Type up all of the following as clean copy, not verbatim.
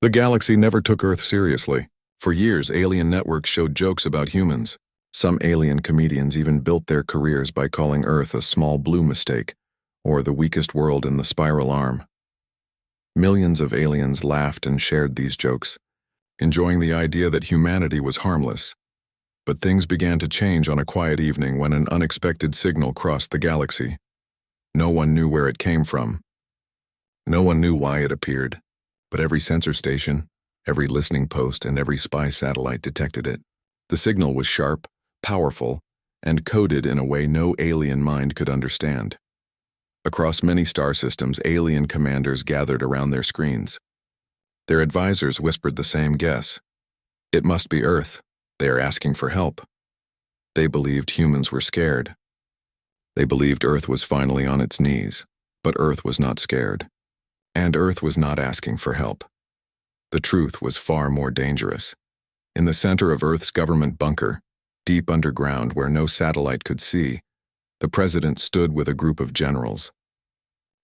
The galaxy never took Earth seriously. For years, alien networks showed jokes about humans. Some alien comedians even built their careers by calling Earth a small blue mistake, or the weakest world in the spiral arm. Millions of aliens laughed and shared these jokes, enjoying the idea that humanity was harmless. But things began to change on a quiet evening when an unexpected signal crossed the galaxy. No one knew where it came from. No one knew why it appeared. But every sensor station, every listening post, and every spy satellite detected it. The signal was sharp, powerful, and coded in a way no alien mind could understand. Across many star systems, alien commanders gathered around their screens. Their advisors whispered the same guess. It must be Earth. They are asking for help. They believed humans were scared. They believed Earth was finally on its knees, but Earth was not scared. And Earth was not asking for help. The truth was far more dangerous. In the center of Earth's government bunker, deep underground where no satellite could see, the president stood with a group of generals.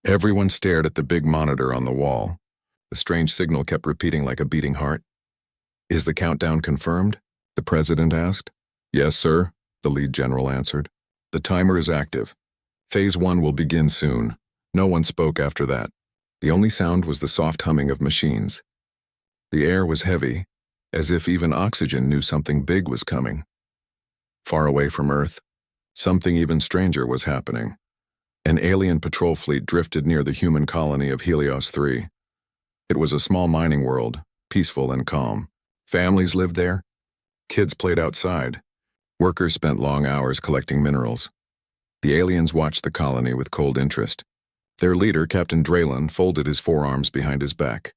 Everyone stared at the big monitor on the wall. The strange signal kept repeating like a beating heart. "Is the countdown confirmed?" the president asked. "Yes, sir," the lead general answered. "The timer is active. Phase 1 will begin soon." No one spoke after that. The only sound was the soft humming of machines. The air was heavy, as if even oxygen knew something big was coming. Far away from Earth, something even stranger was happening. An alien patrol fleet drifted near the human colony of Helios 3. It was a small mining world, peaceful and calm. Families lived there. Kids played outside. Workers spent long hours collecting minerals. The aliens watched the colony with cold interest. Their leader, Captain Draylen, folded his forearms behind his back.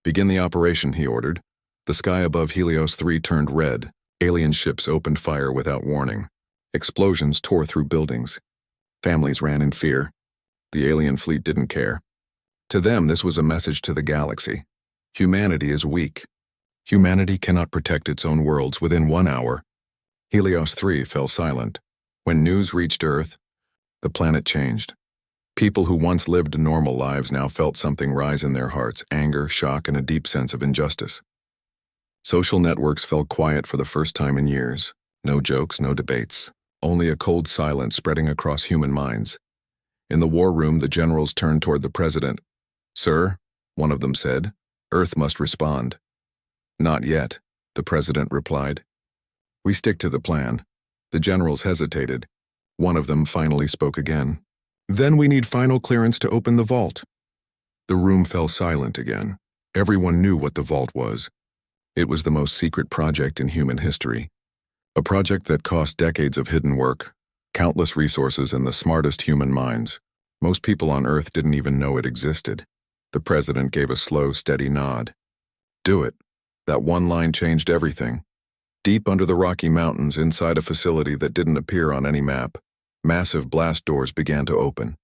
"Begin the operation," he ordered. The sky above Helios 3 turned red. Alien ships opened fire without warning. Explosions tore through buildings. Families ran in fear. The alien fleet didn't care. To them, this was a message to the galaxy. Humanity is weak. Humanity cannot protect its own worlds within 1 hour. Helios 3 fell silent. When news reached Earth, the planet changed. People who once lived normal lives now felt something rise in their hearts: anger, shock, and a deep sense of injustice. Social networks fell quiet for the first time in years. No jokes, no debates. Only a cold silence spreading across human minds. In the war room, the generals turned toward the president. "Sir," one of them said, "Earth must respond." "Not yet," the president replied. "We stick to the plan." The generals hesitated. One of them finally spoke again. "Then we need final clearance to open the vault." The room fell silent again. Everyone knew what the vault was. It was the most secret project in human history. A project that cost decades of hidden work, countless resources, and the smartest human minds. Most people on Earth didn't even know it existed. The president gave a slow, steady nod. "Do it." That one line changed everything. Deep under the Rocky Mountains, inside a facility that didn't appear on any map, massive blast doors began to open.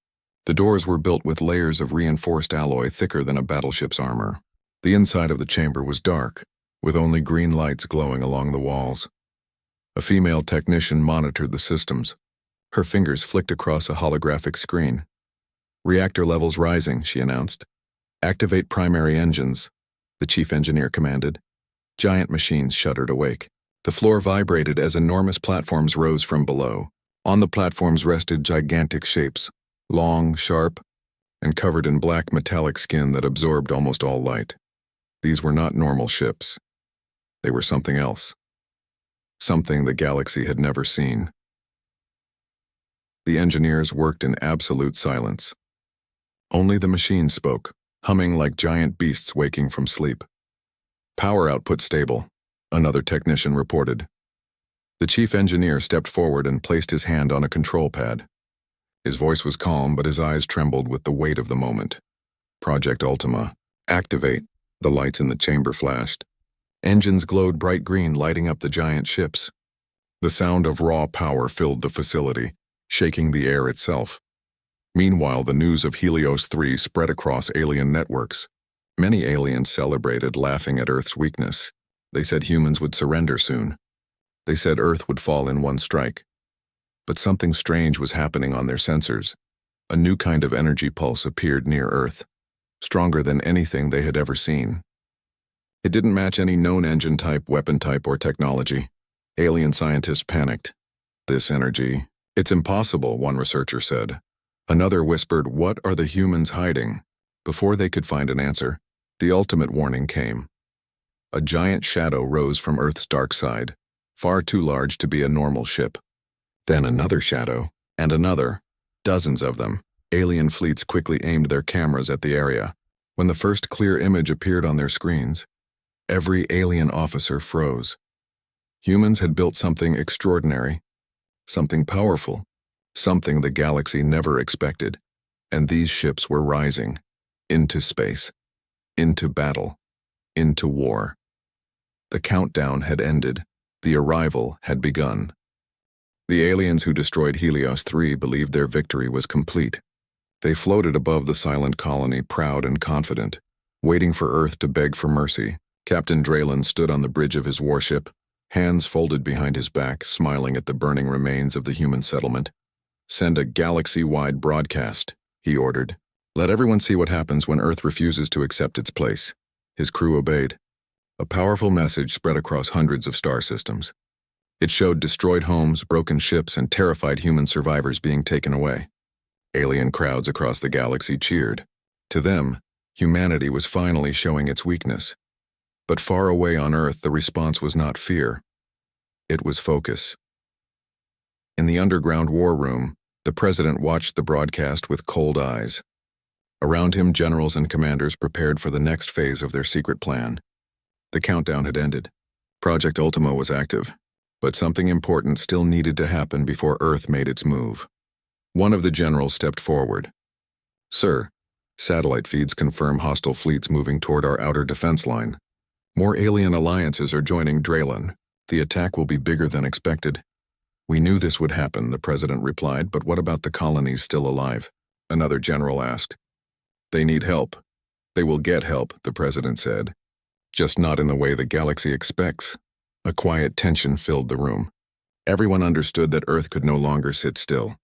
The doors were built with layers of reinforced alloy thicker than a battleship's armor. The inside of the chamber was dark, with only green lights glowing along the walls. A female technician monitored the systems. Her fingers flicked across a holographic screen. "Reactor levels rising," she announced. "Activate primary engines," the chief engineer commanded. Giant machines shuddered awake. The floor vibrated as enormous platforms rose from below. On the platforms rested gigantic shapes, long, sharp, and covered in black metallic skin that absorbed almost all light. These were not normal ships. They were something else. Something the galaxy had never seen. The engineers worked in absolute silence. Only the machines spoke, humming like giant beasts waking from sleep. "Power output stable," another technician reported. The chief engineer stepped forward and placed his hand on a control pad. His voice was calm, but his eyes trembled with the weight of the moment. "Project Ultima. Activate." The lights in the chamber flashed. Engines glowed bright green, lighting up the giant ships. The sound of raw power filled the facility, shaking the air itself. Meanwhile, the news of Helios 3 spread across alien networks. Many aliens celebrated, laughing at Earth's weakness. They said humans would surrender soon. They said Earth would fall in one strike. But something strange was happening on their sensors. A new kind of energy pulse appeared near Earth, stronger than anything they had ever seen. It didn't match any known engine type, weapon type, or technology. Alien scientists panicked. This energy. It's impossible, one researcher said. Another whispered, what are the humans hiding? Before they could find an answer, the ultimate warning came. A giant shadow rose from Earth's dark side, far too large to be a normal ship. Then another shadow, and another, dozens of them. Alien fleets quickly aimed their cameras at the area. When the first clear image appeared on their screens, every alien officer froze. Humans had built something extraordinary, something powerful, something the galaxy never expected, and these ships were rising into space, into battle, into war. The countdown had ended. The arrival had begun. The aliens who destroyed Helios 3 believed their victory was complete. They floated above the silent colony, proud and confident, waiting for Earth to beg for mercy. Captain Draylen stood on the bridge of his warship, hands folded behind his back, smiling at the burning remains of the human settlement. Send a galaxy-wide broadcast, he ordered. Let everyone see what happens when Earth refuses to accept its place. His crew obeyed. A powerful message spread across hundreds of star systems. It showed destroyed homes, broken ships, and terrified human survivors being taken away. Alien crowds across the galaxy cheered. To them, humanity was finally showing its weakness. But far away on Earth, the response was not fear. It was focus. In the underground war room, the president watched the broadcast with cold eyes. Around him, generals and commanders prepared for the next phase of their secret plan. The countdown had ended. Project Ultima was active, but something important still needed to happen before Earth made its move. One of the generals stepped forward. Sir, satellite feeds confirm hostile fleets moving toward our outer defense line. More alien alliances are joining Draylen. The attack will be bigger than expected. We knew this would happen, the president replied, but what about the colonies still alive? Another general asked. They need help. They will get help, the president said. Just not in the way the galaxy expects. A quiet tension filled the room. Everyone understood that Earth could no longer sit still.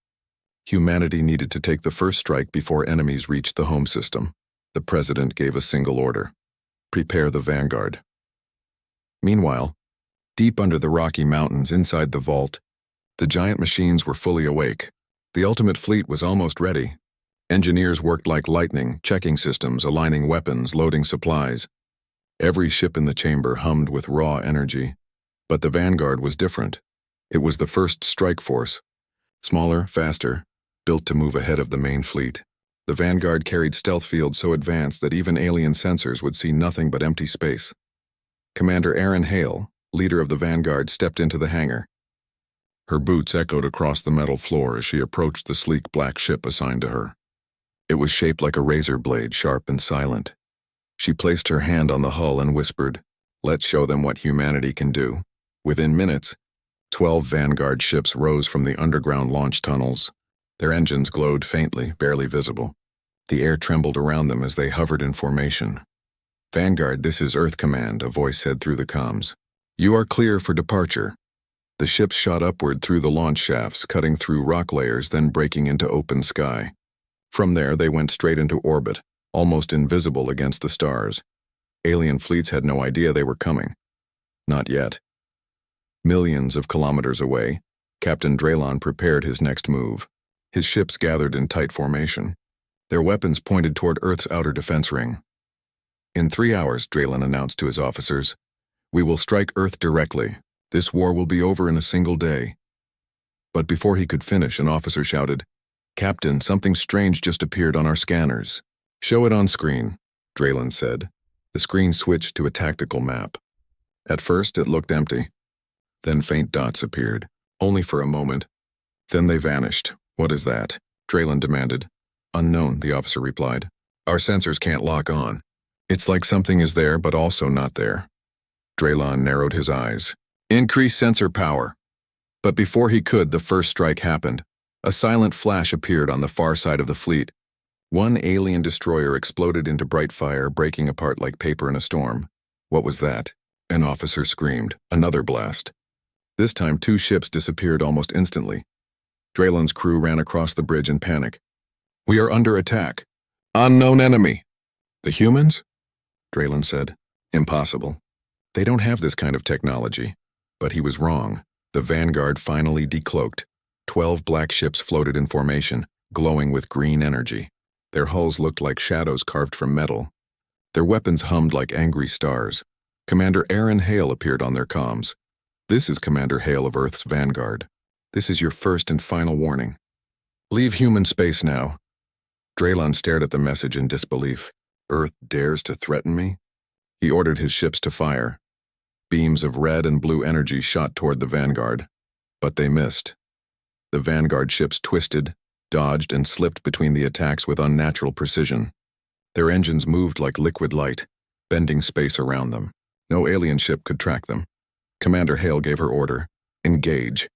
Humanity needed to take the first strike before enemies reached the home system. The president gave a single order. Prepare the Vanguard. Meanwhile, deep under the Rocky Mountains inside the vault, the giant machines were fully awake. The ultimate fleet was almost ready. Engineers worked like lightning, checking systems, aligning weapons, loading supplies. Every ship in the chamber hummed with raw energy. But the Vanguard was different. It was the first strike force. Smaller, faster, built to move ahead of the main fleet. The Vanguard carried stealth fields so advanced that even alien sensors would see nothing but empty space. Commander Erin Hale, leader of the Vanguard, stepped into the hangar. Her boots echoed across the metal floor as she approached the sleek black ship assigned to her. It was shaped like a razor blade, sharp and silent. She placed her hand on the hull and whispered, "Let's show them what humanity can do." Within minutes, 12 Vanguard ships rose from the underground launch tunnels. Their engines glowed faintly, barely visible. The air trembled around them as they hovered in formation. "Vanguard, this is Earth Command," a voice said through the comms. "You are clear for departure." The ships shot upward through the launch shafts, cutting through rock layers, then breaking into open sky. From there, they went straight into orbit, almost invisible against the stars. Alien fleets had no idea they were coming. Not yet. Millions of kilometers away, Captain Draylen prepared his next move. His ships gathered in tight formation. Their weapons pointed toward Earth's outer defense ring. "In 3 hours," Draylen announced to his officers, "we will strike Earth directly. This war will be over in a single day." But before he could finish, an officer shouted, "Captain, something strange just appeared on our scanners." "Show it on screen," Draylen said. The screen switched to a tactical map. At first, it looked empty. Then faint dots appeared, only for a moment. Then they vanished. "What is that?" Draylen demanded. "Unknown," the officer replied. "Our sensors can't lock on. It's like something is there, but also not there." Draylen narrowed his eyes. "Increase sensor power." But before he could, the first strike happened. A silent flash appeared on the far side of the fleet. One alien destroyer exploded into bright fire, breaking apart like paper in a storm. What was that? An officer screamed. Another blast. This time, 2 ships disappeared almost instantly. Draylen's crew ran across the bridge in panic. "We are under attack. Unknown enemy." "The humans?" Draylen said. Impossible. They don't have this kind of technology. But he was wrong. The Vanguard finally decloaked. 12 black ships floated in formation, glowing with green energy. Their hulls looked like shadows carved from metal. Their weapons hummed like angry stars. Commander Aaron Hale appeared on their comms. "This is Commander Hale of Earth's Vanguard. This is your first and final warning. Leave human space now." Draylon stared at the message in disbelief. Earth dares to threaten me? He ordered his ships to fire. Beams of red and blue energy shot toward the Vanguard, but they missed. The Vanguard ships twisted, dodged, and slipped between the attacks with unnatural precision. Their engines moved like liquid light, bending space around them. No alien ship could track them. Commander Hale gave her order, "Engage."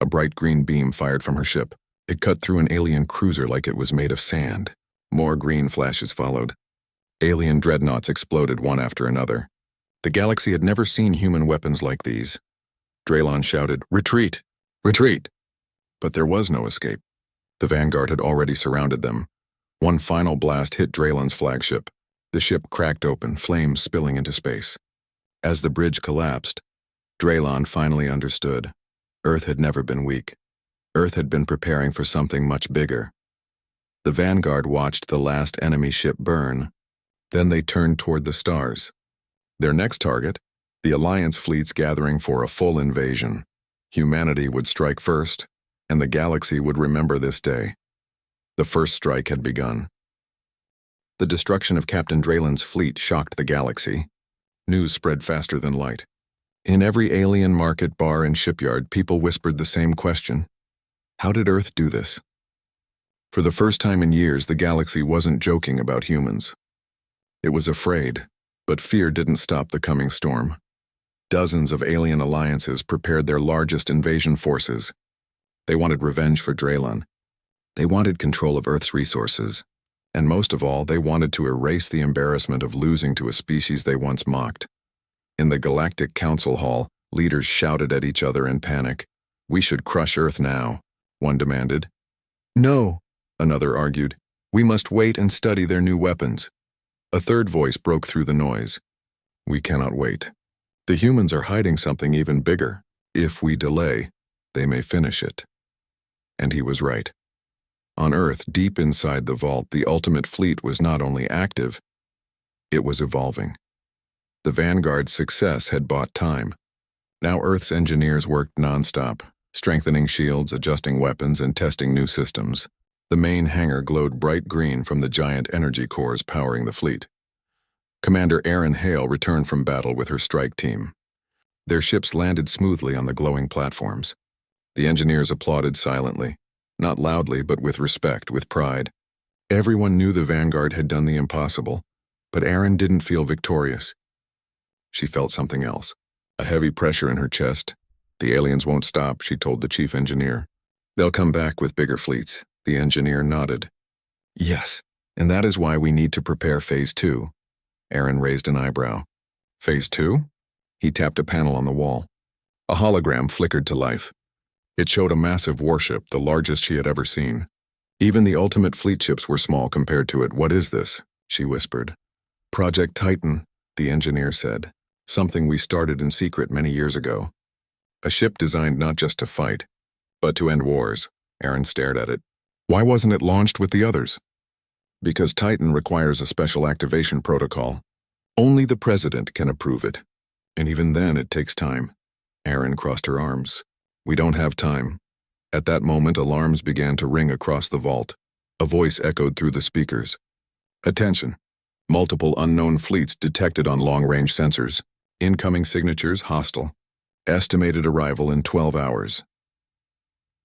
A bright green beam fired from her ship. It cut through an alien cruiser like it was made of sand. More green flashes followed. Alien dreadnoughts exploded one after another. The galaxy had never seen human weapons like these. Draylon shouted, "Retreat! Retreat!" But there was no escape. The Vanguard had already surrounded them. One final blast hit Draylon's flagship. The ship cracked open, flames spilling into space. As the bridge collapsed, Draylon finally understood. Earth had never been weak. Earth had been preparing for something much bigger. The Vanguard watched the last enemy ship burn. Then they turned toward the stars. Their next target, the Alliance fleets gathering for a full invasion. Humanity would strike first, and the galaxy would remember this day. The first strike had begun. The destruction of Captain Draylon's fleet shocked the galaxy. News spread faster than light. In every alien market, bar, and shipyard, people whispered the same question. How did Earth do this? For the first time in years, the galaxy wasn't joking about humans. It was afraid, but fear didn't stop the coming storm. Dozens of alien alliances prepared their largest invasion forces. They wanted revenge for Draylon. They wanted control of Earth's resources. And most of all, they wanted to erase the embarrassment of losing to a species they once mocked. In the Galactic Council Hall, leaders shouted at each other in panic. "We should crush Earth now," one demanded. "No," another argued. "We must wait and study their new weapons." A third voice broke through the noise. "We cannot wait. The humans are hiding something even bigger. If we delay, they may finish it." And he was right. On Earth, deep inside the vault, the ultimate fleet was not only active, it was evolving. The Vanguard's success had bought time. Now Earth's engineers worked nonstop, strengthening shields, adjusting weapons, and testing new systems. The main hangar glowed bright green from the giant energy cores powering the fleet. Commander Aaron Hale returned from battle with her strike team. Their ships landed smoothly on the glowing platforms. The engineers applauded silently, not loudly, but with respect, with pride. Everyone knew the Vanguard had done the impossible, but Aaron didn't feel victorious. She felt something else, a heavy pressure in her chest. "The aliens won't stop," she told the chief engineer. "They'll come back with bigger fleets." The engineer nodded. "Yes, and that is why we need to prepare Phase 2. Aaron raised an eyebrow. "Phase 2? He tapped a panel on the wall. A hologram flickered to life. It showed a massive warship, the largest she had ever seen. Even the ultimate fleet ships were small compared to it. "What is this?" she whispered. "Project Titan," the engineer said. "Something we started in secret many years ago. A ship designed not just to fight, but to end wars." Aaron stared at it. "Why wasn't it launched with the others?" "Because Titan requires a special activation protocol. Only the president can approve it. And even then, it takes time." Aaron crossed her arms. "We don't have time." At that moment, alarms began to ring across the vault. A voice echoed through the speakers. "Attention. Multiple unknown fleets detected on long-range sensors. Incoming signatures hostile. Estimated arrival in 12 hours.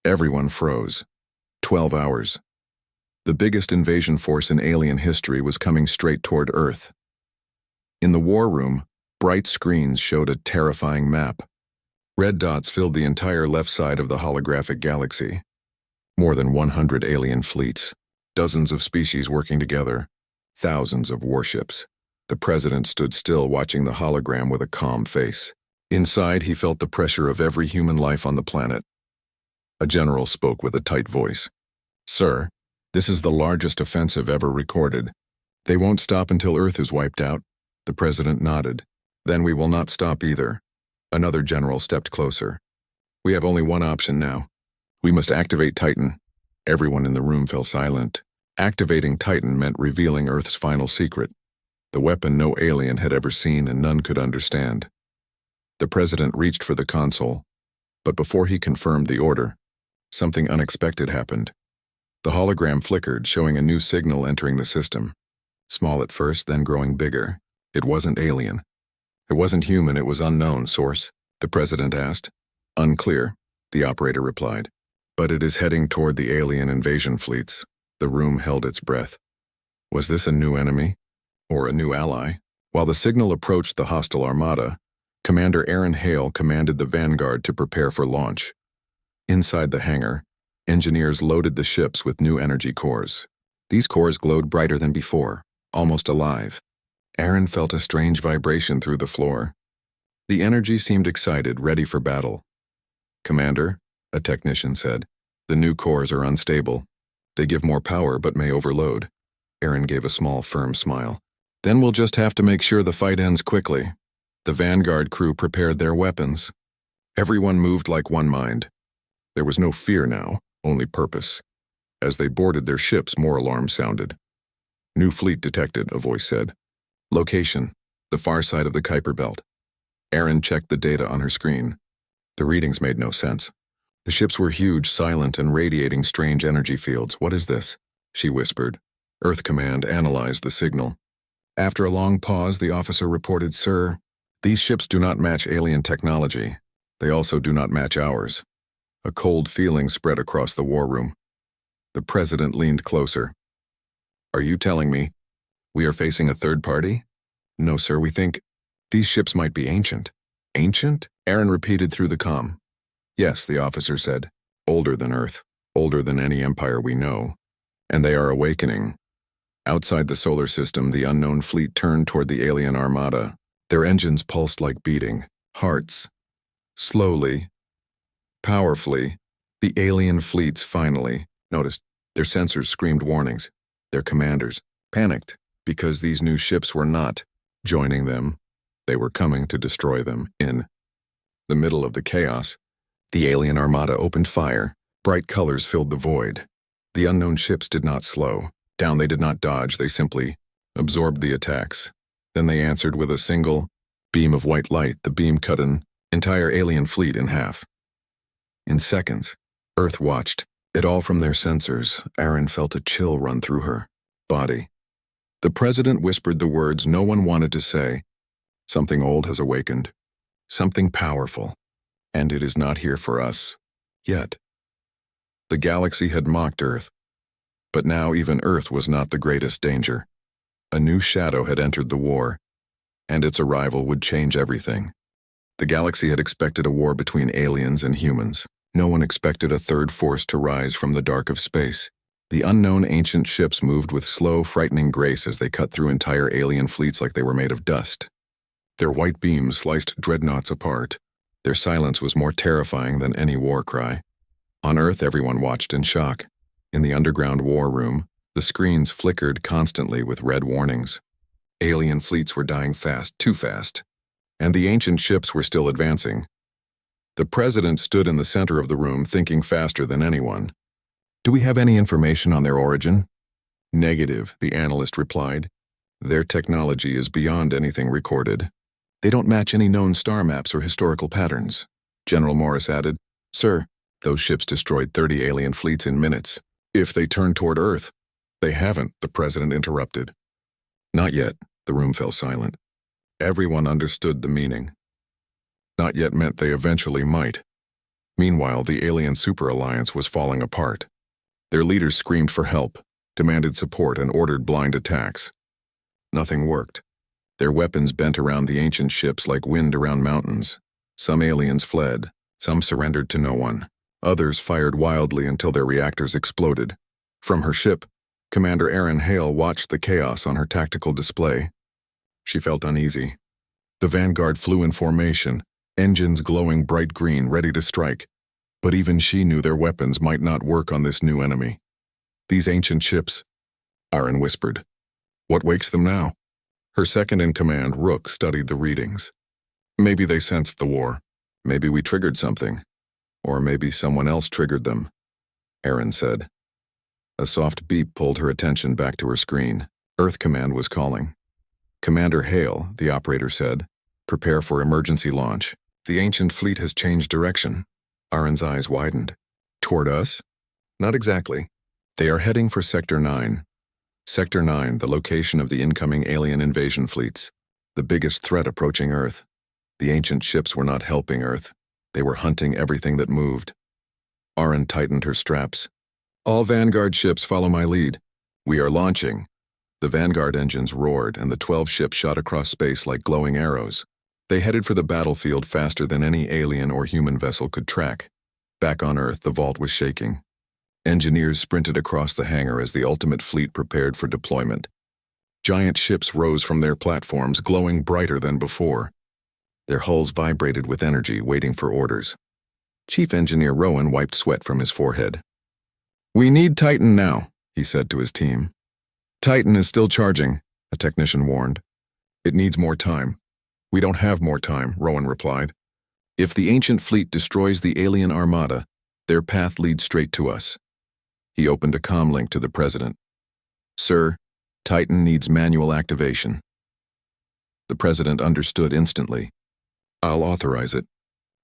Everyone froze. 12 hours. The biggest invasion force in alien history was coming straight toward Earth. In the war room, bright screens showed a terrifying map. Red dots filled the entire left side of the holographic galaxy. More than 100 alien fleets, dozens of species working together, thousands of warships. The president stood still, watching the hologram with a calm face. Inside, he felt the pressure of every human life on the planet. A general spoke with a tight voice. "Sir, this is the largest offensive ever recorded. They won't stop until Earth is wiped out. The president nodded. Then we will not stop either. Another general stepped closer. We have only one option now. We must activate Titan. Everyone in the room fell silent. Activating Titan meant revealing Earth's final secret, the weapon no alien had ever seen and none could understand. The president reached for the console, but before he confirmed the order, something unexpected happened. The hologram flickered, showing a new signal entering the system. Small at first, then growing bigger. It wasn't alien. It wasn't human, it was unknown. Source? The president asked. Unclear, the operator replied. But it is heading toward the alien invasion fleets. The room held its breath. Was this a new enemy? Or a new ally? While the signal approached the hostile armada, Commander Aaron Hale commanded the Vanguard to prepare for launch. Inside the hangar, engineers loaded the ships with new energy cores. These cores glowed brighter than before, almost alive. Aaron felt a strange vibration through the floor. The energy seemed excited, ready for battle. Commander, a technician said, the new cores are unstable. They give more power but may overload. Aaron gave a small, firm smile. Then we'll just have to make sure the fight ends quickly. The Vanguard crew prepared their weapons. Everyone moved like one mind. There was no fear now, only purpose. As they boarded their ships, more alarms sounded. New fleet detected, a voice said. Location, the far side of the Kuiper Belt. Aaron checked the data on her screen. The readings made no sense. The ships were huge, silent, and radiating strange energy fields. What is this? She whispered. Earth Command analyzed the signal. After a long pause, the officer reported, Sir, these ships do not match alien technology. They also do not match ours. A cold feeling spread across the war room. The president leaned closer. Are you telling me we are facing a third party? No, sir, we think these ships might be ancient. Ancient? Aaron repeated through the comm. Yes, the officer said. Older than Earth, older than any empire we know. And they are awakening. Outside the solar system, the unknown fleet turned toward the alien armada. Their engines pulsed like beating hearts. Slowly, powerfully, the alien fleets finally noticed. Their sensors screamed warnings. Their commanders panicked because these new ships were not joining them. They were coming to destroy them. In the middle of the chaos, the alien armada opened fire. Bright colors filled the void. The unknown ships did not slow down. They did not dodge. They simply absorbed the attacks. Then they answered with a single beam of white light. The beam cut an entire alien fleet in half. In seconds, Earth watched it all from their sensors. Aaron felt a chill run through her body. The president whispered the words no one wanted to say. Something old has awakened. Something powerful. And it is not here for us. Yet. The galaxy had mocked Earth. But now even Earth was not the greatest danger. A new shadow had entered the war, and its arrival would change everything. The galaxy had expected a war between aliens and humans. No one expected a third force to rise from the dark of space. The unknown ancient ships moved with slow, frightening grace as they cut through entire alien fleets like they were made of dust. Their white beams sliced dreadnoughts apart. Their silence was more terrifying than any war cry. On Earth, everyone watched in shock. In the underground war room, the screens flickered constantly with red warnings. Alien fleets were dying fast, too fast. And the ancient ships were still advancing. The president stood in the center of the room, thinking faster than anyone. Do we have any information on their origin? Negative, the analyst replied. Their technology is beyond anything recorded. They don't match any known star maps or historical patterns. General Morris added, Sir, those ships destroyed 30 alien fleets in minutes. If they turn toward Earth. They haven't, the president interrupted. Not yet, the room fell silent. Everyone understood the meaning. Not yet meant they eventually might. Meanwhile, the alien super alliance was falling apart. Their leaders screamed for help, demanded support, and ordered blind attacks. Nothing worked. Their weapons bent around the ancient ships like wind around mountains. Some aliens fled, some surrendered to no one. Others fired wildly until their reactors exploded. From her ship, Commander Aaron Hale watched the chaos on her tactical display. She felt uneasy. The Vanguard flew in formation, engines glowing bright green, ready to strike. But even she knew their weapons might not work on this new enemy. These ancient ships, Aaron whispered. What wakes them now? Her second-in-command, Rook, studied the readings. Maybe they sensed the war. Maybe we triggered something. Or maybe someone else triggered them, Aaron said. A soft beep pulled her attention back to her screen. Earth Command was calling. Commander Hale, the operator said. Prepare for emergency launch. The ancient fleet has changed direction. Aaron's eyes widened. Toward us? Not exactly. They are heading for Sector 9. Sector 9, the location of the incoming alien invasion fleets. The biggest threat approaching Earth. The ancient ships were not helping Earth. They were hunting everything that moved. Aaron tightened her straps. All Vanguard ships follow my lead. We are launching. The Vanguard engines roared, and the 12 ships shot across space like glowing arrows. They headed for the battlefield faster than any alien or human vessel could track. Back on Earth, the vault was shaking. Engineers sprinted across the hangar as the ultimate fleet prepared for deployment. Giant ships rose from their platforms, glowing brighter than before. Their hulls vibrated with energy, waiting for orders. Chief Engineer Rowan wiped sweat from his forehead. We need Titan now, he said to his team. Titan is still charging, a technician warned. It needs more time. We don't have more time, Rowan replied. If the ancient fleet destroys the alien armada, their path leads straight to us. He opened a comlink to the president. Sir, Titan needs manual activation. The president understood instantly. I'll authorize it.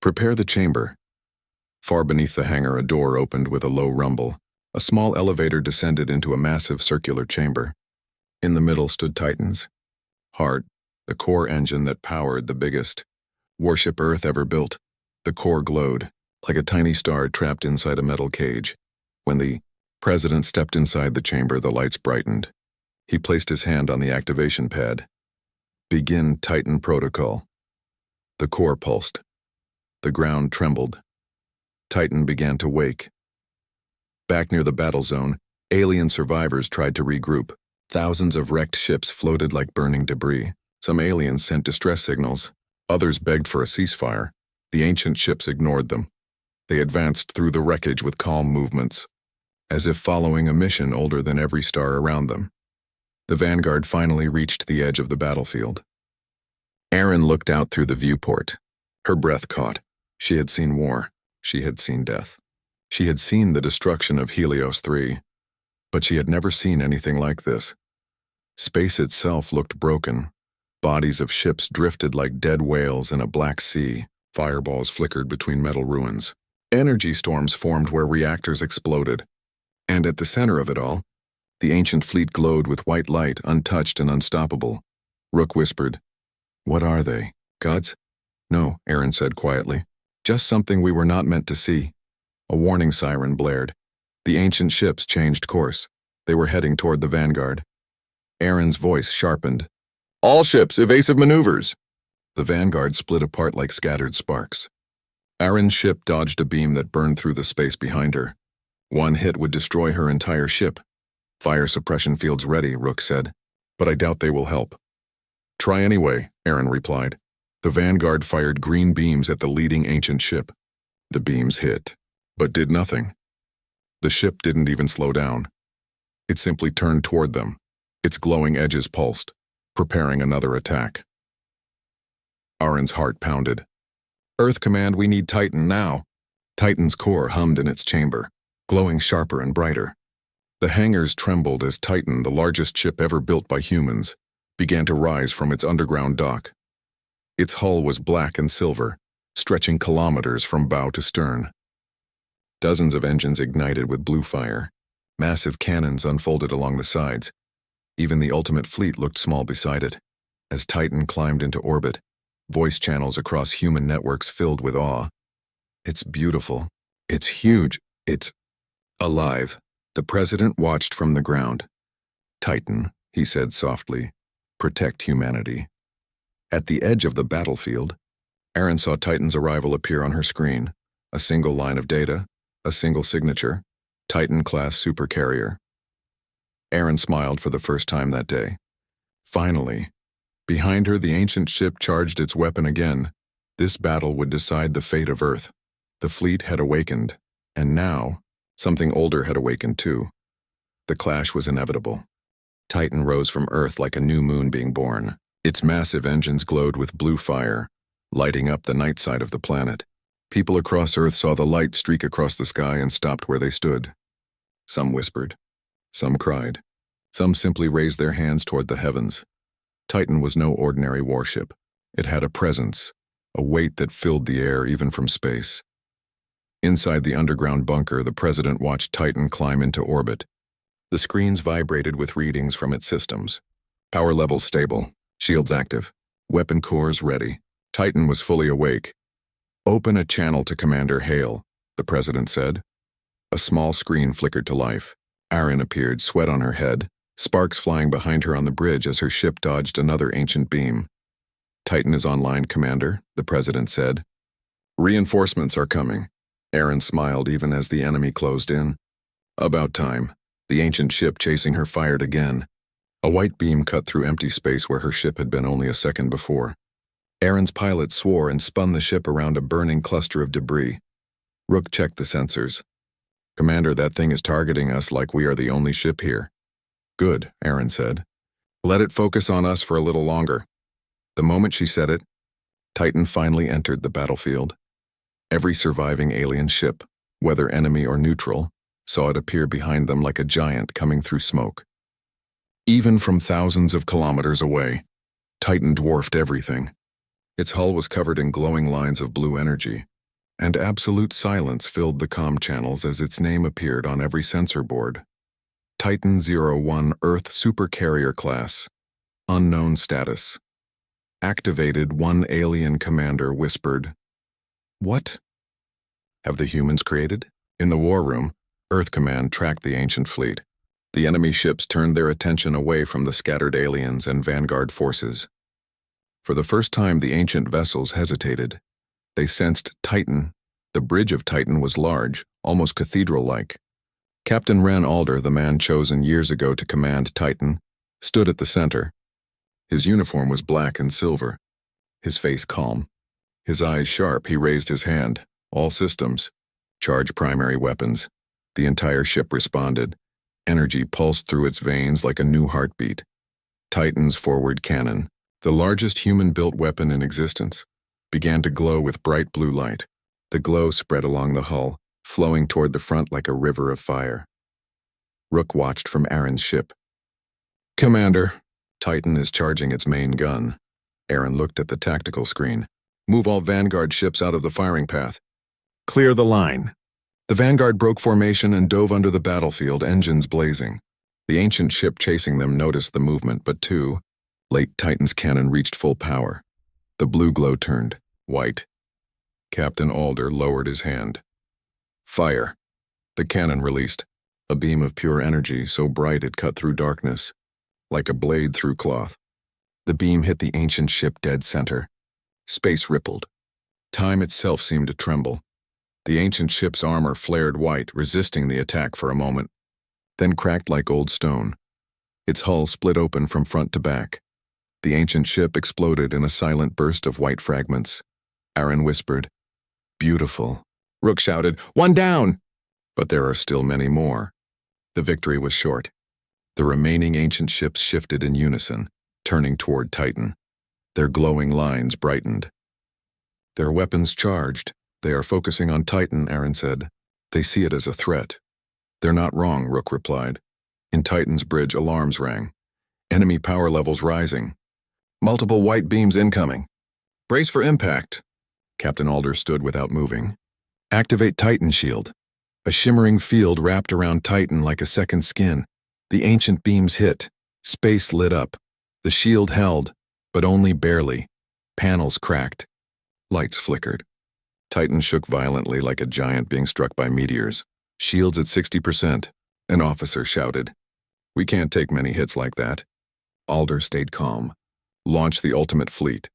Prepare the chamber. Far beneath the hangar, a door opened with a low rumble. A small elevator descended into a massive circular chamber. In the middle stood Titan's heart, the core engine that powered the biggest warship Earth ever built. The core glowed, like a tiny star trapped inside a metal cage. When the president stepped inside the chamber, the lights brightened. He placed his hand on the activation pad. Begin Titan protocol. The core pulsed. The ground trembled. Titan began to wake. Back near the battle zone, alien survivors tried to regroup. Thousands of wrecked ships floated like burning debris. Some aliens sent distress signals. Others begged for a ceasefire. The ancient ships ignored them. They advanced through the wreckage with calm movements, as if following a mission older than every star around them. The Vanguard finally reached the edge of the battlefield. Aaron looked out through the viewport. Her breath caught. She had seen war. She had seen death. She had seen the destruction of Helios 3, but she had never seen anything like this. Space itself looked broken. Bodies of ships drifted like dead whales in a black sea. Fireballs flickered between metal ruins. Energy storms formed where reactors exploded. And at the center of it all, the ancient fleet glowed with white light, untouched and unstoppable. Rook whispered, "What are they? Gods?" "No," Aaron said quietly. "Just something we were not meant to see." A warning siren blared. The ancient ships changed course. They were heading toward the Vanguard. Aaron's voice sharpened. "All ships, evasive maneuvers!" The Vanguard split apart like scattered sparks. Aaron's ship dodged a beam that burned through the space behind her. One hit would destroy her entire ship. "Fire suppression fields ready," Rook said, "but I doubt they will help." "Try anyway," Aaron replied. The Vanguard fired green beams at the leading ancient ship. The beams hit, but did nothing. The ship didn't even slow down. It simply turned toward them. Its glowing edges pulsed, preparing another attack. Aaron's heart pounded. "Earth Command, we need Titan now." Titan's core hummed in its chamber, glowing sharper and brighter. The hangars trembled as Titan, the largest ship ever built by humans, began to rise from its underground dock. Its hull was black and silver, stretching kilometers from bow to stern. Dozens of engines ignited with blue fire. Massive cannons unfolded along the sides. Even the ultimate fleet looked small beside it. As Titan climbed into orbit, voice channels across human networks filled with awe. "It's beautiful. It's huge. It's alive." The president watched from the ground. "Titan," he said softly, "protect humanity." At the edge of the battlefield, Aaron saw Titan's arrival appear on her screen. A single line of data, a single signature, Titan-class supercarrier. Aaron smiled for the first time that day. Finally, behind her, the ancient ship charged its weapon again. This battle would decide the fate of Earth. The fleet had awakened, and now, something older had awakened too. The clash was inevitable. Titan rose from Earth like a new moon being born. Its massive engines glowed with blue fire, lighting up the night side of the planet. People across Earth saw the light streak across the sky and stopped where they stood. Some whispered. Some cried. Some simply raised their hands toward the heavens. Titan was no ordinary warship. It had a presence, a weight that filled the air even from space. Inside the underground bunker, the president watched Titan climb into orbit. The screens vibrated with readings from its systems. Power levels stable, shields active, weapon cores ready. Titan was fully awake. "Open a channel to Commander Hale," the president said. A small screen flickered to life. Aaron appeared, sweat on her head, sparks flying behind her on the bridge as her ship dodged another ancient beam. "Titan is online, Commander," the president said. "Reinforcements are coming." Aaron smiled even as the enemy closed in. About time. The ancient ship chasing her fired again. A white beam cut through empty space where her ship had been only a second before. Aaron's pilot swore and spun the ship around a burning cluster of debris. Rook checked the sensors. "Commander, that thing is targeting us like we are the only ship here." "Good," Aaron said. "Let it focus on us for a little longer." The moment she said it, Titan finally entered the battlefield. Every surviving alien ship, whether enemy or neutral, saw it appear behind them like a giant coming through smoke. Even from thousands of kilometers away, Titan dwarfed everything. Its hull was covered in glowing lines of blue energy, and absolute silence filled the comm channels as its name appeared on every sensor board. Titan 01 Earth Supercarrier Class. Unknown status. Activated. One alien commander whispered. "What have the humans created?" In the war room, Earth Command tracked the ancient fleet. The enemy ships turned their attention away from the scattered aliens and Vanguard forces. For the first time, the ancient vessels hesitated. They sensed Titan. The bridge of Titan was large, almost cathedral-like. Captain Ren Alder, the man chosen years ago to command Titan, stood at the center. His uniform was black and silver, his face calm. His eyes sharp, he raised his hand. "All systems. Charge primary weapons." The entire ship responded. Energy pulsed through its veins like a new heartbeat. Titan's forward cannon, the largest human-built weapon in existence, began to glow with bright blue light. The glow spread along the hull, flowing toward the front like a river of fire. Rook watched from Aaron's ship. "Commander, Titan is charging its main gun." Aaron looked at the tactical screen. "Move all Vanguard ships out of the firing path. Clear the line." The Vanguard broke formation and dove under the battlefield, engines blazing. The ancient ship chasing them noticed the movement, but too late. Titan's cannon reached full power. The blue glow turned white. Captain Alder lowered his hand. "Fire." The cannon released, a beam of pure energy so bright it cut through darkness, like a blade through cloth. The beam hit the ancient ship dead center. Space rippled. Time itself seemed to tremble. The ancient ship's armor flared white, resisting the attack for a moment, then cracked like old stone. Its hull split open from front to back. The ancient ship exploded in a silent burst of white fragments. Aaron whispered, "Beautiful." Rook shouted, "One down!" But there are still many more. The victory was short. The remaining ancient ships shifted in unison, turning toward Titan. Their glowing lines brightened. "Their weapons charged. They are focusing on Titan," Aaron said. "They see it as a threat." "They're not wrong," Rook replied. In Titan's bridge, alarms rang. Enemy power levels rising. "Multiple white beams incoming. Brace for impact." Captain Alder stood without moving. "Activate Titan shield." A shimmering field wrapped around Titan like a second skin. The ancient beams hit. Space lit up. The shield held, but only barely. Panels cracked. Lights flickered. Titan shook violently like a giant being struck by meteors. "Shields at 60%, an officer shouted. "We can't take many hits like that." Alder stayed calm. "Launch the ultimate fleet."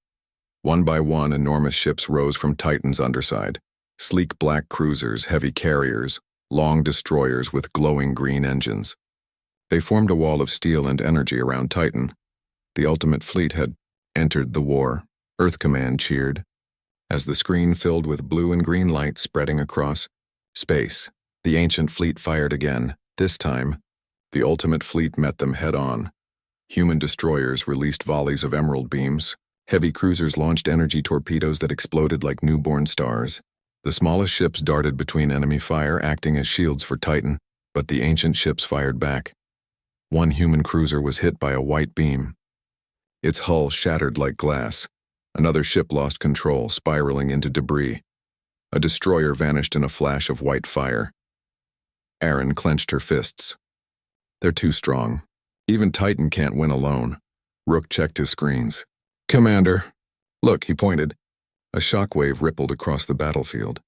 One by one, enormous ships rose from Titan's underside. Sleek black cruisers, heavy carriers, long destroyers with glowing green engines. They formed a wall of steel and energy around Titan. The ultimate fleet had entered the war. Earth Command cheered. As the screen filled with blue and green light spreading across space, the ancient fleet fired again. This time, the ultimate fleet met them head-on. Human destroyers released volleys of emerald beams. Heavy cruisers launched energy torpedoes that exploded like newborn stars. The smallest ships darted between enemy fire, acting as shields for Titan, but the ancient ships fired back. One human cruiser was hit by a white beam. Its hull shattered like glass. Another ship lost control, spiraling into debris. A destroyer vanished in a flash of white fire. Erin clenched her fists. They're too strong. Even Titan can't win alone. Rook checked his screens. Commander. Look, he pointed. A shockwave rippled across the battlefield.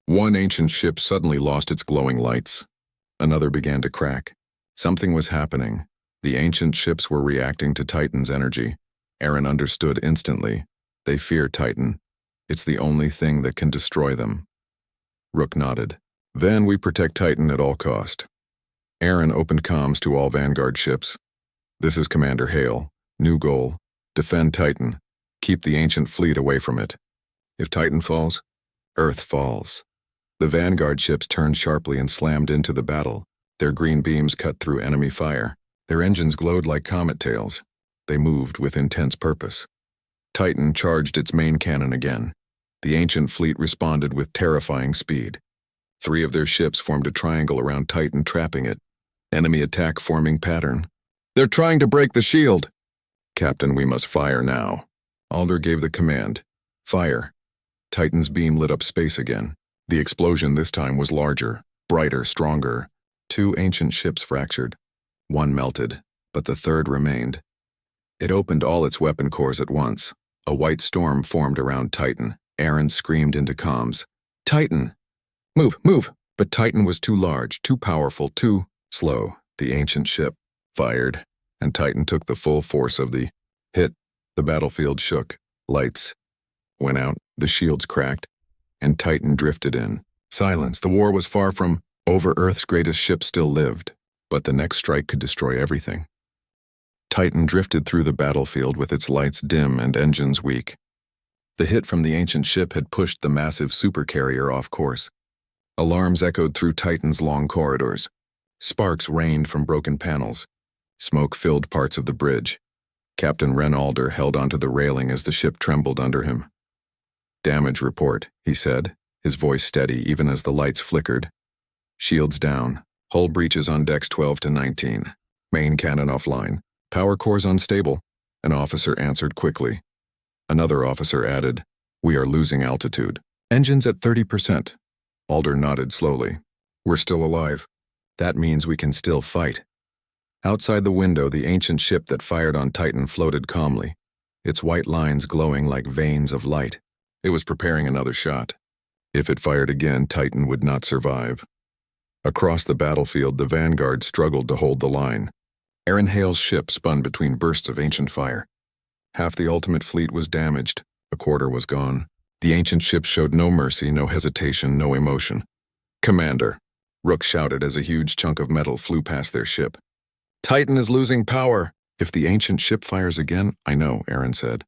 One ancient ship suddenly lost its glowing lights. Another began to crack. Something was happening. The ancient ships were reacting to Titan's energy. Erin understood instantly. They fear Titan. It's the only thing that can destroy them. Rook nodded. Then we protect Titan at all cost. Erin opened comms to all Vanguard ships. This is Commander Hale. New goal. Defend Titan. Keep the ancient fleet away from it. If Titan falls, Earth falls. The Vanguard ships turned sharply and slammed into the battle. Their green beams cut through enemy fire. Their engines glowed like comet tails. They moved with intense purpose. Titan charged its main cannon again. The ancient fleet responded with terrifying speed. 3 of their ships formed a triangle around Titan, trapping it. Enemy attack forming pattern. They're trying to break the shield. Captain, we must fire now. Alder gave the command. Fire. Titan's beam lit up space again. The explosion this time was larger, brighter, stronger. 2 ancient ships fractured. 1 melted, but the 3rd remained. It opened all its weapon cores at once. A white storm formed around Titan. Erin screamed into comms. Titan! Move, move! But Titan was too large, too powerful, too slow. The ancient ship fired, and Titan took the full force of the hit. The battlefield shook. Lights went out, the shields cracked, and Titan drifted in. Silence. The war was far from over. Earth's greatest ship still lived, but the next strike could destroy everything. Titan drifted through the battlefield with its lights dim and engines weak. The hit from the ancient ship had pushed the massive supercarrier off course. Alarms echoed through Titan's long corridors. Sparks rained from broken panels. Smoke filled parts of the bridge. Captain Ren Alder held onto the railing as the ship trembled under him. Damage report, he said, his voice steady even as the lights flickered. Shields down. Hull breaches on decks 12 to 19. Main cannon offline. Power cores unstable. An officer answered quickly. Another officer added, We are losing altitude. Engines at 30%. Alder nodded slowly. We're still alive. That means we can still fight. Outside the window, the ancient ship that fired on Titan floated calmly, its white lines glowing like veins of light. It was preparing another shot. If it fired again, Titan would not survive. Across the battlefield, the Vanguard struggled to hold the line. Erin Hale's ship spun between bursts of ancient fire. Half the ultimate fleet was damaged. A quarter was gone. The ancient ship showed no mercy, no hesitation, no emotion. Commander, Rook shouted as a huge chunk of metal flew past their ship. Titan is losing power. If the ancient ship fires again, I know, Erin said.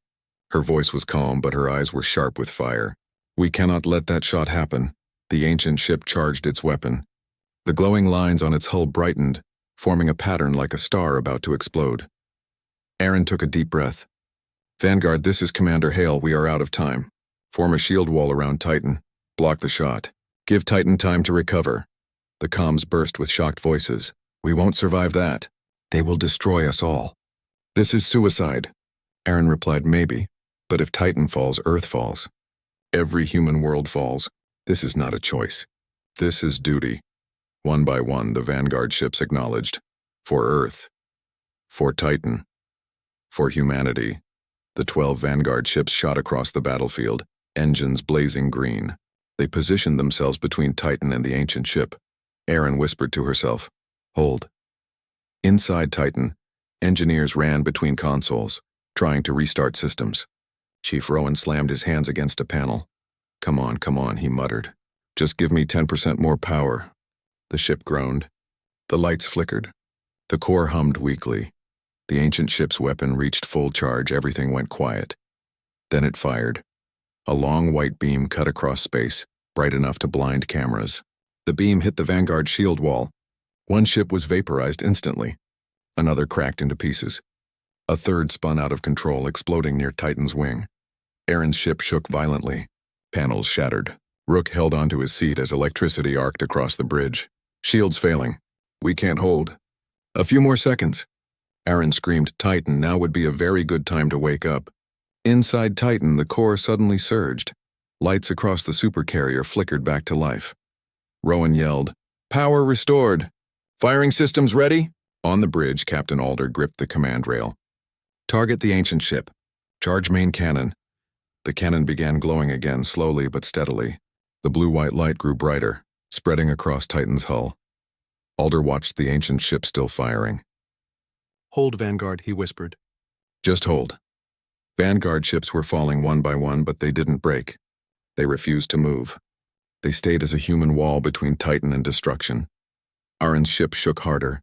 Her voice was calm, but her eyes were sharp with fire. We cannot let that shot happen. The ancient ship charged its weapon. The glowing lines on its hull brightened, forming a pattern like a star about to explode. Erin took a deep breath. Vanguard, this is Commander Hale. We are out of time. Form a shield wall around Titan. Block the shot. Give Titan time to recover. The comms burst with shocked voices. We won't survive that. They will destroy us all. This is suicide. Erin replied, maybe. But if Titan falls, Earth falls. Every human world falls. This is not a choice. This is duty. One by one, the Vanguard ships acknowledged. For Earth. For Titan. For humanity. The 12 Vanguard ships shot across the battlefield, engines blazing green. They positioned themselves between Titan and the ancient ship. Erin whispered to herself, Hold. Inside Titan, engineers ran between consoles, trying to restart systems. Chief Rowan slammed his hands against a panel. Come on, he muttered. Just give me 10% more power. The ship groaned. The lights flickered. The core hummed weakly. The ancient ship's weapon reached full charge. Everything went quiet. Then it fired. A long white beam cut across space, bright enough to blind cameras. The beam hit the Vanguard shield wall. One ship was vaporized instantly. Another cracked into pieces. A third spun out of control, exploding near Titan's wing. Aaron's ship shook violently. Panels shattered. Rook held onto his seat as electricity arced across the bridge. Shields failing. We can't hold. A few more seconds. Aaron screamed Titan. Now would be a very good time to wake up. Inside Titan, the core suddenly surged. Lights across the supercarrier flickered back to life. Rowan yelled, "Power restored! Firing systems ready?" On the bridge, Captain Alder gripped the command rail. "Target the ancient ship. Charge main cannon." The cannon began glowing again, slowly but steadily. The blue-white light grew brighter, spreading across Titan's hull. Alder watched the ancient ship still firing. "Hold, Vanguard," he whispered. "Just hold." Vanguard ships were falling one by one, but they didn't break. They refused to move. They stayed as a human wall between Titan and destruction. Aaron's ship shook harder.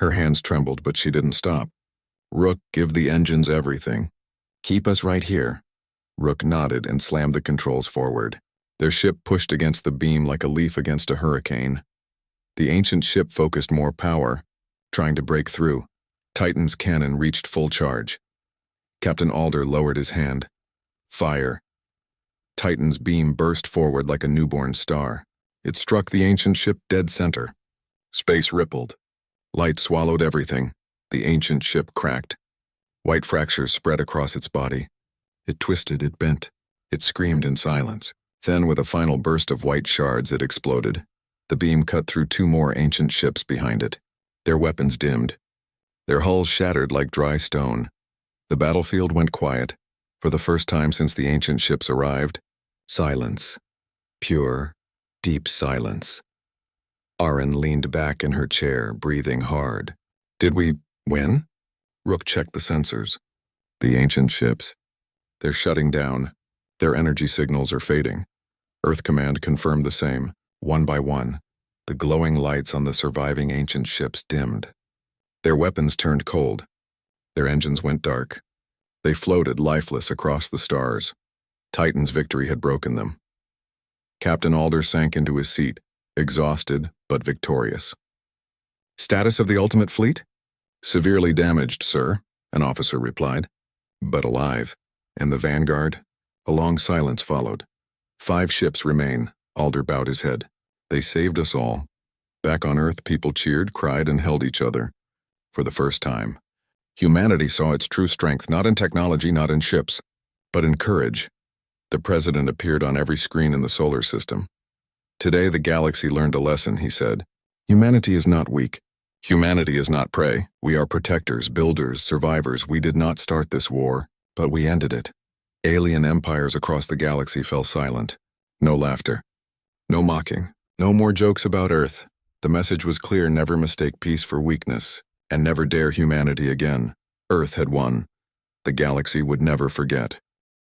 Her hands trembled, but she didn't stop. "Rook, give the engines everything. Keep us right here." Rook nodded and slammed the controls forward. Their ship pushed against the beam like a leaf against a hurricane. The ancient ship focused more power, trying to break through. Titan's cannon reached full charge. Captain Alder lowered his hand. Fire. Titan's beam burst forward like a newborn star. It struck the ancient ship dead center. Space rippled. Light swallowed everything. The ancient ship cracked. White fractures spread across its body. It twisted, it bent. It screamed in silence. Then, with a final burst of white shards, it exploded. The beam cut through two more ancient ships behind it. Their weapons dimmed. Their hulls shattered like dry stone. The battlefield went quiet. For the first time since the ancient ships arrived, silence. Pure, deep silence. Aaron leaned back in her chair, breathing hard. "Did we win?" Rook checked the sensors. "The ancient ships. They're shutting down. Their energy signals are fading." Earth Command confirmed the same. One by one, the glowing lights on the surviving ancient ships dimmed. Their weapons turned cold. Their engines went dark. They floated lifeless across the stars. Titan's victory had broken them. Captain Alder sank into his seat, exhausted but victorious. "Status of the ultimate fleet?" "Severely damaged, sir," an officer replied. "But alive." And the Vanguard? A long silence followed. 5 ships remain. Alder bowed his head. "They saved us all." Back on Earth, people cheered, cried, and held each other. For the first time, humanity saw its true strength not in technology, not in ships, but in courage. The president appeared on every screen in the solar system. "Today the galaxy learned a lesson," he said. "Humanity is not weak. Humanity is not prey. We are protectors, builders, survivors. We did not start this war, but we ended it." Alien empires across the galaxy fell silent. No laughter. No mocking. No more jokes about Earth. The message was clear: never mistake peace for weakness, and never dare humanity again. Earth had won. The galaxy would never forget.